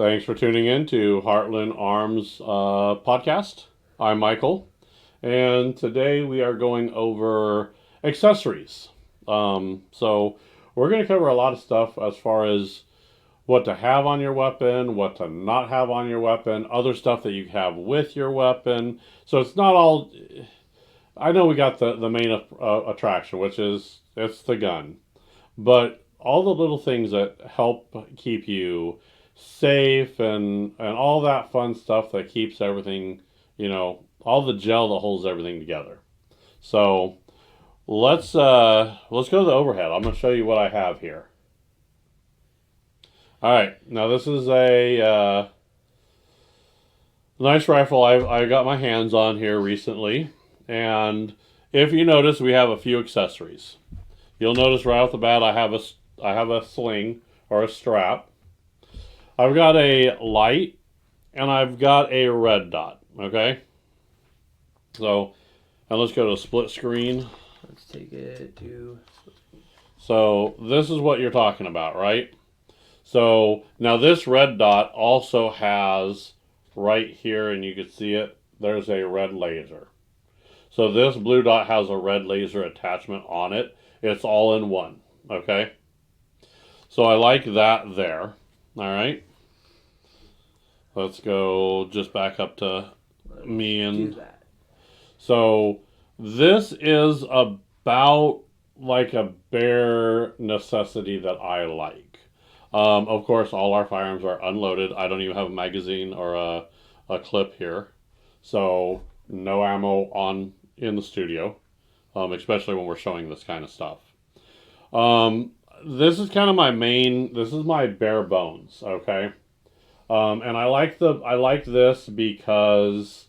Thanks for tuning in to Heartland Arms podcast. I'm Michael, and today we are going over accessories. So we're going to cover a lot of stuff as far as what to have on your weapon, what to not have on your weapon, other stuff that you have with your weapon. So it's not all. I know we got the main attraction, which is it's the gun, but all the little things that help keep you safe and all that fun stuff that keeps everything, all the gel that holds everything together. So let's go to the overhead. I'm going to show you what I have here. All right, now this is a nice rifle I got my hands on here recently, and if you notice, we have a few accessories. You'll notice right off the bat I have a sling or a strap. I've got a light and I've got a red dot. Okay, so and let's go to split screen. Let's take it to. So this is what you're talking about, right? So now this red dot also has right here, and you can see it, there's a red laser. So this blue dot has a red laser attachment on it. It's all in one, okay? So I like that there, all right? Let's go just back up to me and... Do that. So this is about like a bare necessity that I like. Of course, all our firearms are unloaded. I don't even have a magazine or a clip here. So no ammo on in the studio, especially when we're showing this kind of stuff. This is kind of this is my bare bones, okay? And I like this because,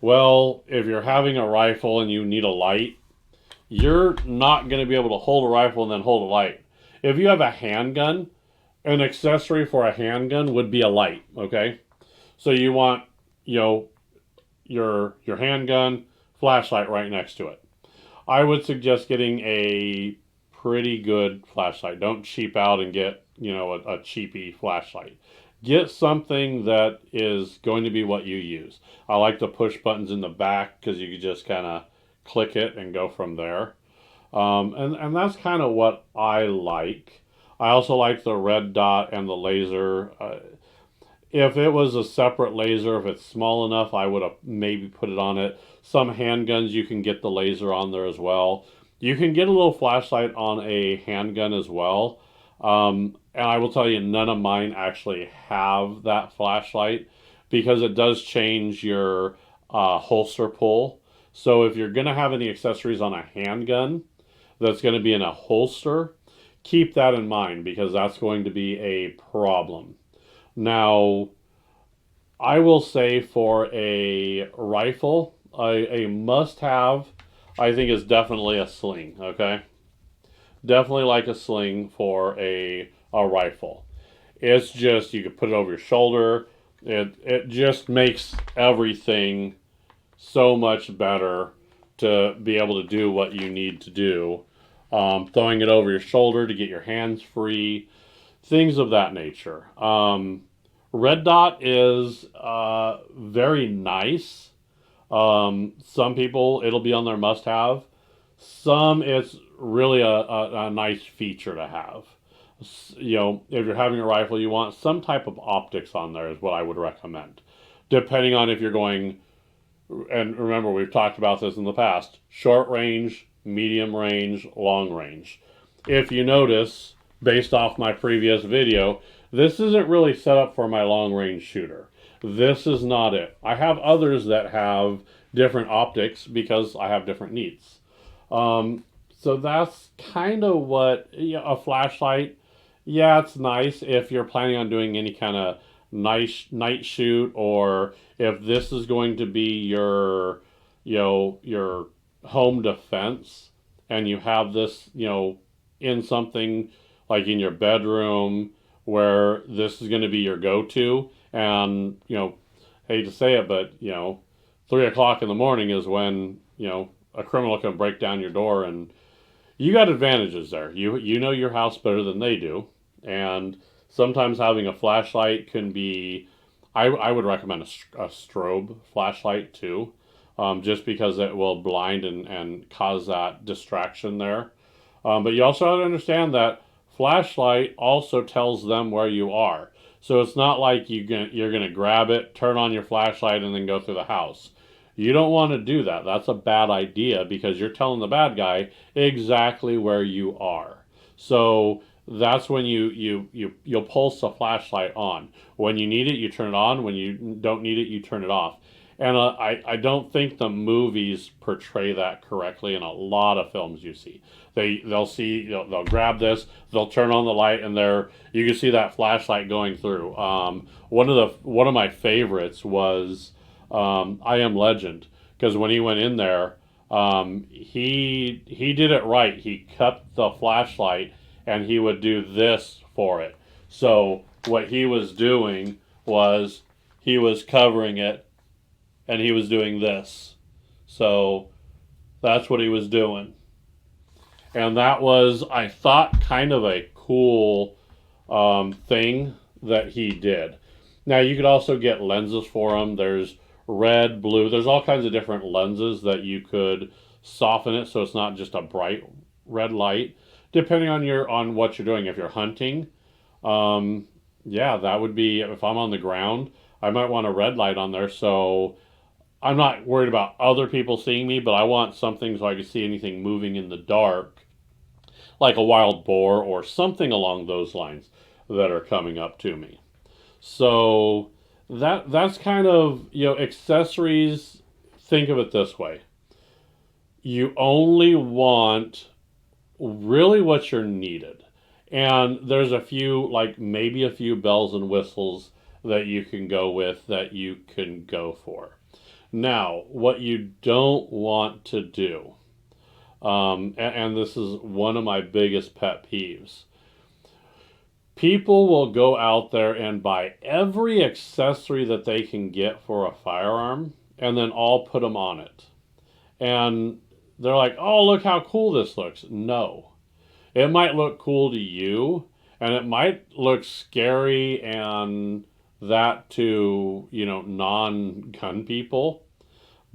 well, if you're having a rifle and you need a light, you're not going to be able to hold a rifle and then hold a light. If you have a handgun, an accessory for a handgun would be a light, okay? So you want, your handgun, flashlight right next to it. I would suggest getting a pretty good flashlight. Don't cheap out and get, a cheapy flashlight. Get something that is going to be what you use. I like the push buttons in the back because you can just kind of click it and go from there. And that's kind of what I like. I also like the red dot and the laser. If it was a separate laser, if it's small enough, I would have maybe put it on it. Some handguns, you can get the laser on there as well. You can get a little flashlight on a handgun as well. And I will tell you, none of mine actually have that flashlight because it does change your holster pull. So if you're going to have any accessories on a handgun that's going to be in a holster, keep that in mind because that's going to be a problem. Now, I will say for a rifle, a must-have, I think, is definitely a sling, okay? Definitely like a sling for a rifle. It's just, you can put it over your shoulder. It just makes everything so much better to be able to do what you need to do. Throwing it over your shoulder to get your hands free, things of that nature. Red dot is very nice. Some people, it'll be on their must-have. Some, it's really a nice feature to have. If you're having a rifle, you want some type of optics on there is what I would recommend. Depending on if you're going, and remember, we've talked about this in the past, short range, medium range, long range. If you notice, based off my previous video, this isn't really set up for my long range shooter. This is not it. I have others that have different optics because I have different needs. So that's kind of what a flashlight, yeah, it's nice if you're planning on doing any kind of night shoot, or if this is going to be your home defense and you have this, in something like in your bedroom where this is going to be your go-to, and, hate to say it, but, 3 o'clock in the morning is when, a criminal can break down your door, and you got advantages there. You know your house better than they do, and Sometimes having a flashlight can be, I would recommend a strobe flashlight too, just because it will blind and cause that distraction there. But you also have to understand that flashlight also tells them where you are. So it's not like you're going to grab it, turn on your flashlight, and then go through the house. You don't want to do that. That's a bad idea because you're telling the bad guy exactly where you are. So that's when you'll pulse the flashlight on. When you need it, you turn it on. When you don't need it, you turn it off. And I don't think the movies portray that correctly in a lot of films you see. They'll grab this, they'll turn on the light, and you can see that flashlight going through. One of my favorites was I Am Legend, because when he went in there, he did it right. He kept the flashlight and he would do this for it. So what he was doing was he was covering it and he was doing this. So that's what he was doing. And that was, I thought, kind of a cool thing that he did. Now, you could also get lenses for them. There's red, blue. There's all kinds of different lenses that you could soften it so it's not just a bright red light, depending on what you're doing. If you're hunting, yeah, that would be, if I'm on the ground, I might want a red light on there so I'm not worried about other people seeing me, but I want something so I can see anything moving in the dark, like a wild boar or something along those lines that are coming up to me. So that's kind of, accessories. Think of it this way: you only want really what you're needed, and there's a few, like maybe a few bells and whistles that you can go with, that you can go for. Now, what you don't want to do, and this is one of my biggest pet peeves, people will go out there and buy every accessory that they can get for a firearm and then all put them on it. And they're like, oh, look how cool this looks. No. It might look cool to you, and it might look scary and that to, non-gun people.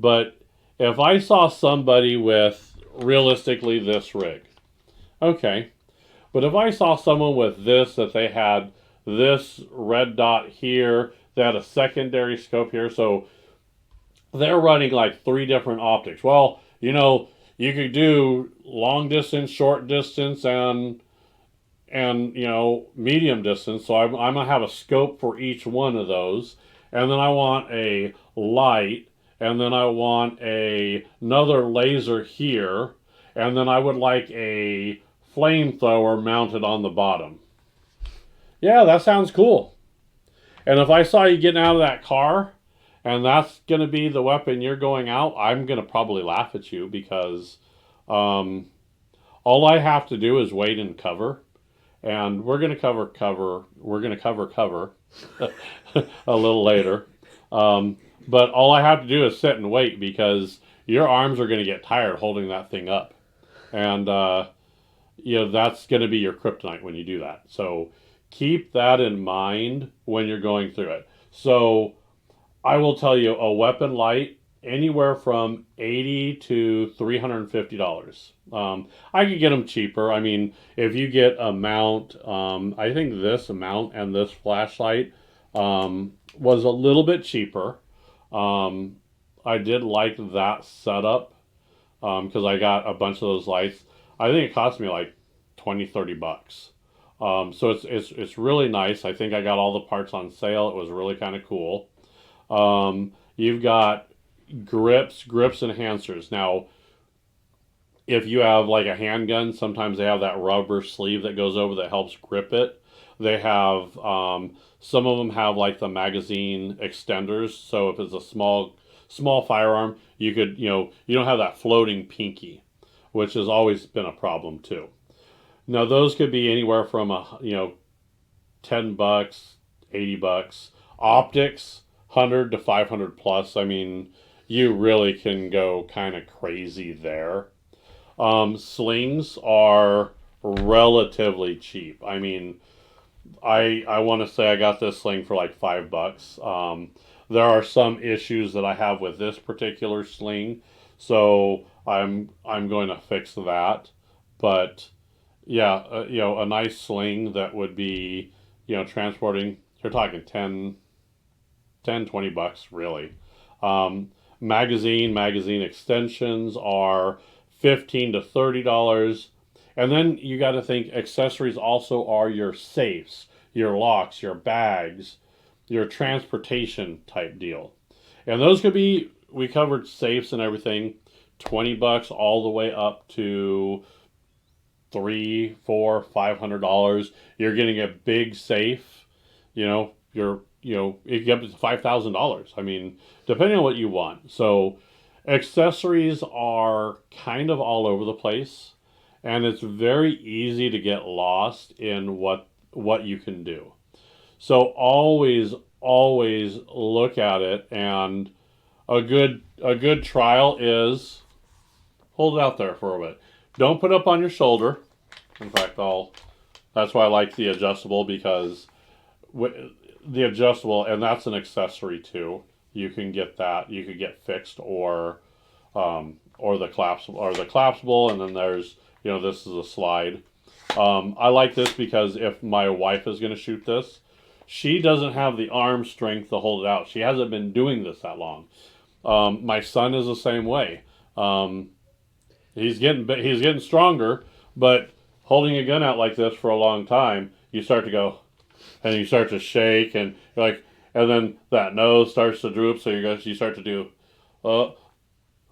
But if I saw somebody with realistically this rig, okay. But if I saw someone with this, that they had this red dot here, they had a secondary scope here, so they're running like 3 different optics. Well, you could do long distance, short distance, and medium distance. So I'm gonna have a scope for each one of those, and then I want a light, and then I want another laser here, and then I would like a flamethrower mounted on the bottom. Yeah, that sounds cool. And if I saw you getting out of that car and that's going to be the weapon you're going out, I'm going to probably laugh at you because all I have to do is wait and cover. And we're going to cover. We're going to cover a little later. But all I have to do is sit and wait because your arms are going to get tired holding that thing up. And, that's going to be your kryptonite when you do that. So keep that in mind when you're going through it. So I will tell you, a weapon light, anywhere from $80 to $350. I could get them cheaper. I mean, if you get a mount, I think this mount and this flashlight was a little bit cheaper. I did like that setup because I got a bunch of those lights. I think it cost me like $20-$30. So it's really nice. I think I got all the parts on sale. It was really kind of cool. You've got grips enhancers. Now, if you have like a handgun, sometimes they have that rubber sleeve that goes over that helps grip it. They have some of them have like the magazine extenders. So if it's a small firearm, you could you don't have that floating pinky, which has always been a problem too. Now those could be anywhere from $10, $80. Optics, 100 to 500 plus. I mean, you really can go kind of crazy there. Slings are relatively cheap. I mean, I want to say I got this sling for like $5. There are some issues that I have with this particular sling, so I'm going to fix that. But yeah, a nice sling that would be, transporting. You're talking 10, $20 really. Um, magazine extensions are $15 to $30. And then you got to think accessories also are your safes, your locks, your bags, your transportation type deal. And those could be, we covered safes and everything, $20 all the way up to three, four, $500. You're getting a big safe. It get up to $5,000. I mean, depending on what you want. So accessories are kind of all over the place, and it's very easy to get lost in what you can do. So always look at it, and a good trial is hold it out there for a bit. Don't put it up on your shoulder. In fact, that's why I like the adjustable, because the adjustable, and that's an accessory too. You can get that. You could get fixed, or the collapsible, and then there's, this is a slide. I like this because if my wife is going to shoot this, she doesn't have the arm strength to hold it out. She hasn't been doing this that long. My son is the same way. He's getting stronger, but holding a gun out like this for a long time, you start to go, and you start to shake, and you're like, and then that nose starts to droop, so you start to do, uh,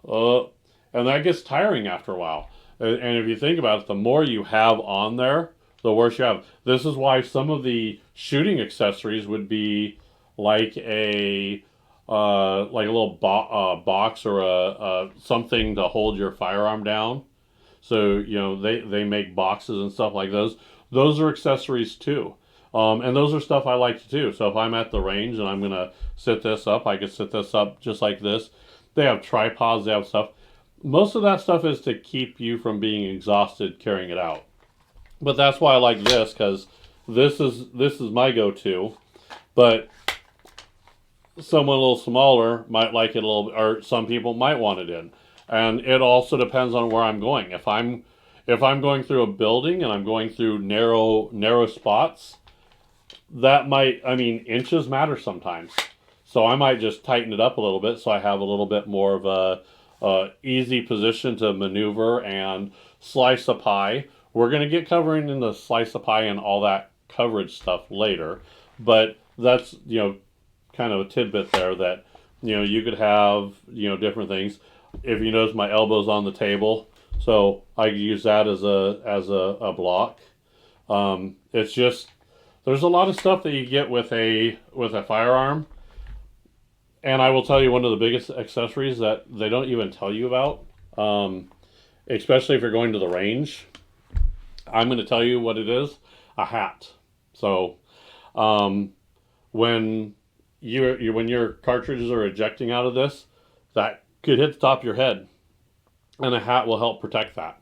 uh, and that gets tiring after a while. And if you think about it, the more you have on there, the worse you have. This is why some of the shooting accessories would be like like a little box, or a something to hold your firearm down. So they make boxes and stuff like those. Those are accessories too. And those are stuff I like to do. So if I'm at the range and I'm gonna sit this up, I can sit this up just like this. They have tripods. They have stuff. Most of that stuff is to keep you from being exhausted carrying it out. But that's why I like this, because this is my go-to. But someone a little smaller might like it a little, or some people might want it in, and it also depends on where I'm going. If I'm going through a building and I'm going through narrow spots, that might, I mean, inches matter sometimes. So I might just tighten it up a little bit so I have a little bit more of a easy position to maneuver and slice a pie. We're going to get covering in the slice of pie and all that coverage stuff later, but that's, kind of a tidbit there that, you could have, different things. If you notice, my elbow's on the table, so I use that as a block. It's just, there's a lot of stuff that you get with a firearm, and I will tell you one of the biggest accessories that they don't even tell you about, especially if you're going to the range. I'm going to tell you what it is: a hat. So, when when your cartridges are ejecting out of this, that could hit the top of your head, and a hat will help protect that.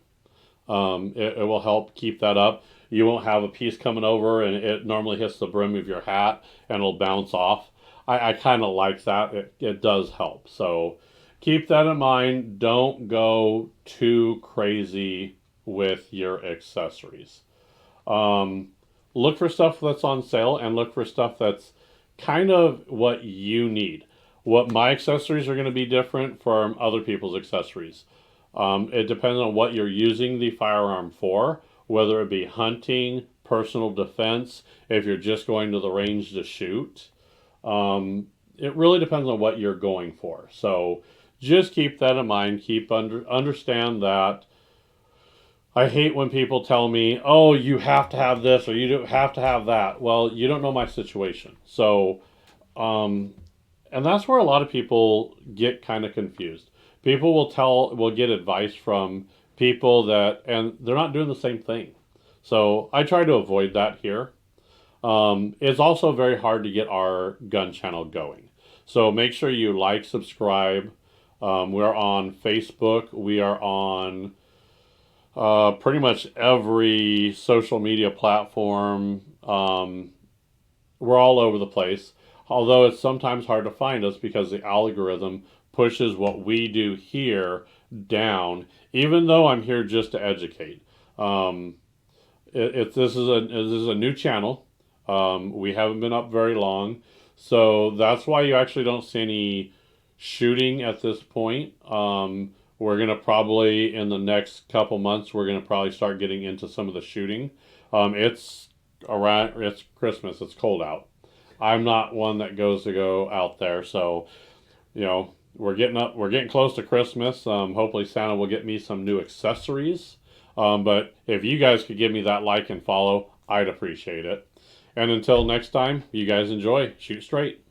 It will help keep that up. You won't have a piece coming over and it normally hits the brim of your hat and it'll bounce off. I kind of like that. It does help. So keep that in mind. Don't go too crazy with your accessories. Um, look for stuff that's on sale, and look for stuff that's kind of what you need. What my accessories are going to be different from other people's accessories. It depends on what you're using the firearm for, whether it be hunting, personal defense, if you're just going to the range to shoot. It really depends on what you're going for. So just keep that in mind. Understand that. I hate when people tell me, "Oh, you have to have this or you don't have to have that." Well, you don't know my situation. So, um, and that's where a lot of people get kind of confused. People will get advice from people and they're not doing the same thing. So I try to avoid that here. It's also very hard to get our gun channel going. So make sure you like, subscribe. We're on Facebook. We are on pretty much every social media platform. We're all over the place. Although it's sometimes hard to find us because the algorithm pushes what we do here down, even though I'm here just to educate. Um, this is a new channel. We haven't been up very long, so that's why you actually don't see any shooting at this point. We're gonna probably in the next couple months we're gonna probably start getting into some of the shooting. It's Christmas. It's cold out. I'm not one that goes to go out there, so we're getting close to Christmas. Hopefully Santa will get me some new accessories. But if you guys could give me that like and follow, I'd appreciate it. And until next time, you guys enjoy. Shoot straight.